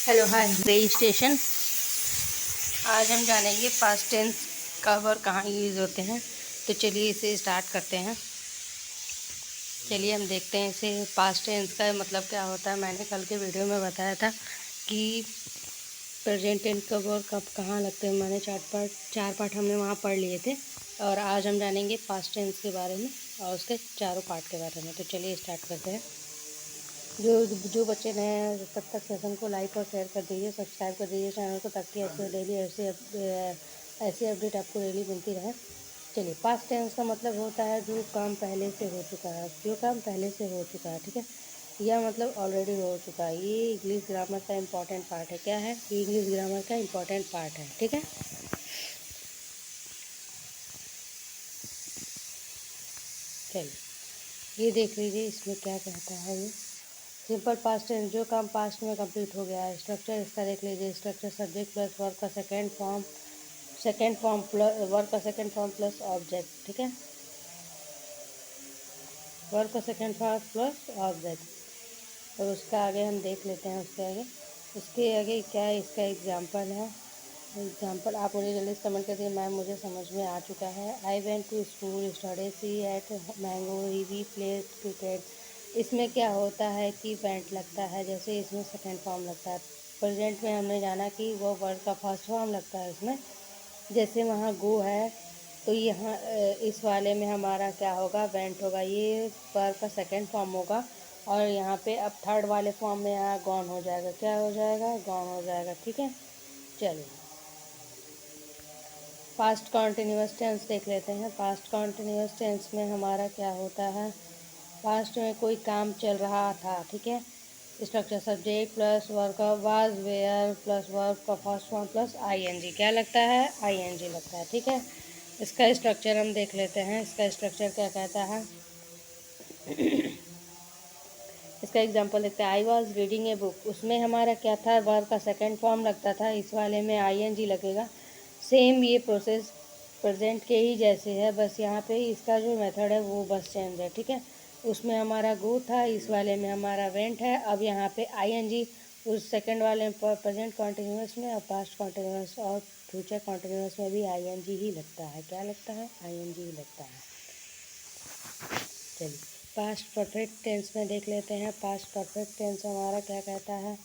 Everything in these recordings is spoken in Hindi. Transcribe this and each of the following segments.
Hello hi registration. आज हम जानेंगे पास्ट टेंस कब और कहाँ यूज़ होते हैं। तो चलिए इसे स्टार्ट करते हैं। चलिए हम देखते हैं इसे पास्ट टेंस का मतलब क्या होता है। मैंने कल के वीडियो में बताया था कि प्रेजेंट टेंस कब और कब कहाँ लगते हैं। मैंने चार पार्ट हमने वहाँ पढ़ लिए थे और आज हम जानेंगे पास्ट टेंस के बारे में और उसके चारों पार्ट के बारे में। तो चलिए स्टार्ट करते हैं। जो बच्चे नए हैं तब तक सेशन को लाइक और शेयर कर दीजिए, सब्सक्राइब कर दीजिए चैनल को, ताकि ऐसी अपडेट आपको डेली मिलती रहे। चलिए, पास्ट टेंस का मतलब होता है जो काम पहले से हो चुका है, जो काम पहले से हो चुका है, ठीक है। यह मतलब ऑलरेडी हो चुका है। ये इंग्लिश ग्रामर का इम्पॉर्टेंट पार्ट है। क्या है? ये इंग्लिश ग्रामर का इम्पॉर्टेंट पार्ट है, ठीक है। चलिए ये देख लीजिए इसमें क्या कहता है। ये सिंपल पास्ट टेंस, जो काम पास्ट में कंप्लीट हो गया है। स्ट्रक्चर इसका देख लीजिए। स्ट्रक्चर सब्जेक्ट प्लस वर्ब का सेकेंड फॉर्म प्लस वर्ब का सेकेंड फॉर्म प्लस ऑब्जेक्ट, ठीक है। वर्ब का सेकेंड फॉर्म प्लस ऑब्जेक्ट। और उसका आगे हम देख लेते हैं। उसके आगे क्या है, इसका एग्जाम्पल है। एग्जाम्पल आप मुझे जल्दी से कमेंट कर दिए मैम मुझे समझ में आ चुका है। I went to school study see ate mango we played cricket. इसमें क्या होता है कि वेंट लगता है, जैसे इसमें सेकेंड फॉर्म लगता है। प्रेजेंट में हमने जाना कि वो वर्ड का फर्स्ट फॉर्म लगता है इसमें। जैसे वहाँ गो है तो यहाँ इस वाले में हमारा क्या होगा, वेंट होगा। ये वर्ड का सेकेंड फॉर्म होगा। और यहाँ पे अब थर्ड वाले फॉर्म में यहाँ गॉन हो जाएगा। क्या हो जाएगा? गॉन हो जाएगा, ठीक है। चलिए पास्ट कॉन्टिन्यूस टेंस देख लेते हैं। पास्ट कॉन्टिन्यूस टेंस में हमारा क्या होता है, पास्ट में कोई काम चल रहा था, ठीक है। स्ट्रक्चर सब्जेक्ट प्लस वर्ब का वाज वेयर प्लस वर्ब का फर्स्ट फॉर्म प्लस आईएनजी। क्या लगता है? आईएनजी लगता है, ठीक है। इसका स्ट्रक्चर हम देख लेते हैं। इसका स्ट्रक्चर क्या कहता है, इसका एग्जांपल देखते हैं। I was reading a book, उसमें हमारा क्या था, वर्ब का सेकेंड फॉर्म लगता था। इस वाले में आईएनजी लगेगा। सेम ये प्रोसेस प्रेजेंट के ही जैसे है, बस यहाँ पे इसका जो मेथड है वो बस चेंज है, ठीक है। उसमें हमारा गो था, इस वाले में हमारा वेंट है। अब यहाँ पे आईएनजी उस सेकंड वाले में प्रेजेंट कॉन्टिन्यूस में और पास्ट कॉन्टिन्यूस और फ्यूचर कॉन्टिन्यूस में भी आईएनजी ही लगता है। क्या लगता है? आईएनजी ही लगता है। चलिए पास्ट परफेक्ट टेंस में देख लेते हैं। पास्ट परफेक्ट टेंस हमारा क्या कहता है,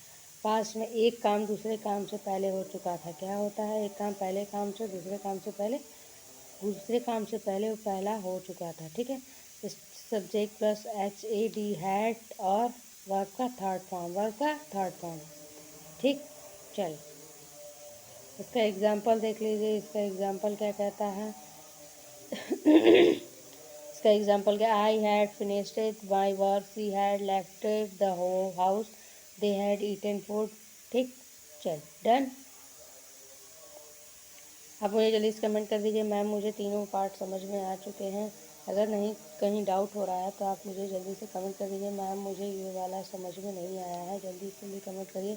पास्ट में एक काम दूसरे काम से पहले हो चुका था। क्या होता है? एक काम पहले काम से दूसरे काम से पहले वो पहला हो चुका था, ठीक है। Subject plus H A D had और वर्ब का थर्ड फॉर्म, ठीक। चल इसका एग्जाम्पल देख लीजिए। इसका एग्जाम्पल क्या कहता है, इसका एग्जाम्पल क्या, I had finished my work, she had lefted the house, they had eaten food, ठीक। चल डन। आप मुझे जल्दी से कमेंट कर दीजिए मैम मुझे तीनों पार्ट समझ में आ चुके हैं। अगर नहीं कहीं डाउट हो रहा है तो आप मुझे जल्दी से कमेंट कर दीजिए मैम मुझे ये वाला समझ में नहीं आया है। जल्दी कमेंट करिए।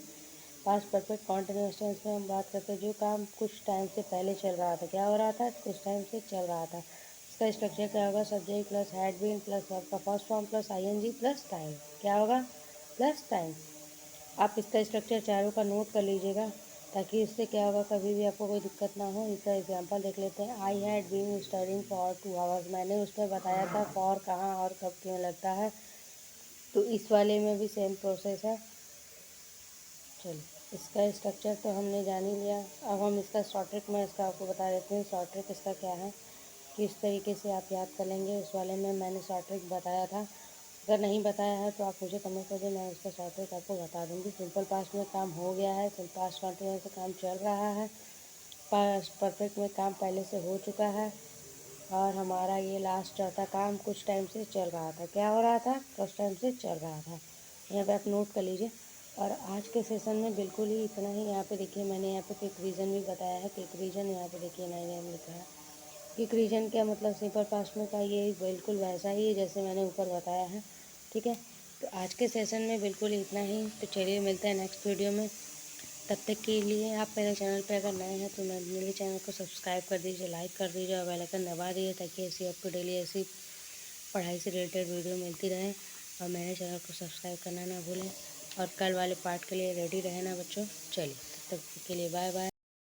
पास्ट परफेक्ट कॉन्टिन्यूअस टेंस में हम बात करते हैं जो काम कुछ टाइम से पहले चल रहा था। क्या हो रहा था? कुछ टाइम से चल रहा था। इसका स्ट्रक्चर क्या होगा, subject plus had been plus verb का first form plus ING plus time. क्या होगा? Plus time. आप इसका स्ट्रक्चर चारों का नोट कर लीजिएगा, ताकि इससे क्या होगा, कभी भी आपको कोई दिक्कत ना हो। इसका एग्जांपल देख लेते हैं। I had been studying for 2 hours, मैंने उसमें बताया था फॉर कहाँ और कब क्यों लगता है। तो इस वाले में भी सेम प्रोसेस है। चलिए इसका स्ट्रक्चर तो हमने जान ही लिया। अब हम इसका शॉर्ट ट्रिक में इसका आपको बता देते हैं। शॉर्ट ट्रिक इसका क्या है, किस तरीके से आप याद कर लेंगे। उस वाले में मैंने शॉर्ट ट्रिक बताया था। अगर नहीं बताया है तो आप मुझे कमेंट कर दें, मैं उसका शॉर्ट ट्रिक आपको बता दूँगी। सिंपल पास्ट में काम हो गया है, सिंपल पास्ट कॉन्टिन्यूस से काम चल रहा है। पास्ट परफेक्ट में काम पहले से हो चुका है। और हमारा ये लास्ट चौथा काम कुछ टाइम से चल रहा था। क्या हो रहा था? कुछ टाइम से चल रहा था। यहाँ पे आप नोट कर लीजिए। और आज के सेशन में बिल्कुल ही इतना ही। यहाँ पे देखिए मैंने यहाँ पे क्विक रीजन भी बताया है। क्विक रीजन यहाँ पे देखिए 9 लिखा है। क्विक रीजन क्या मतलब, सिंपल पास्ट में का ये बिल्कुल वैसा ही है जैसे मैंने ऊपर बताया है, ठीक है। तो आज के सेशन में बिल्कुल ही इतना ही। तो चलिए मिलते हैं नेक्स्ट वीडियो में। तब तक के लिए आप मेरे चैनल पर अगर नए हैं तो मेरे चैनल को सब्सक्राइब कर दीजिए, लाइक कर दीजिए और बेल आइकन दबा दीजिए, ताकि ऐसी आपको डेली ऐसी पढ़ाई से रिलेटेड वीडियो मिलती रहे। और मेरे चैनल को सब्सक्राइब करना ना भूलें। और कल वाले पार्ट के लिए रेडी रहना बच्चों। चलिए तब तक के लिए बाय बाय।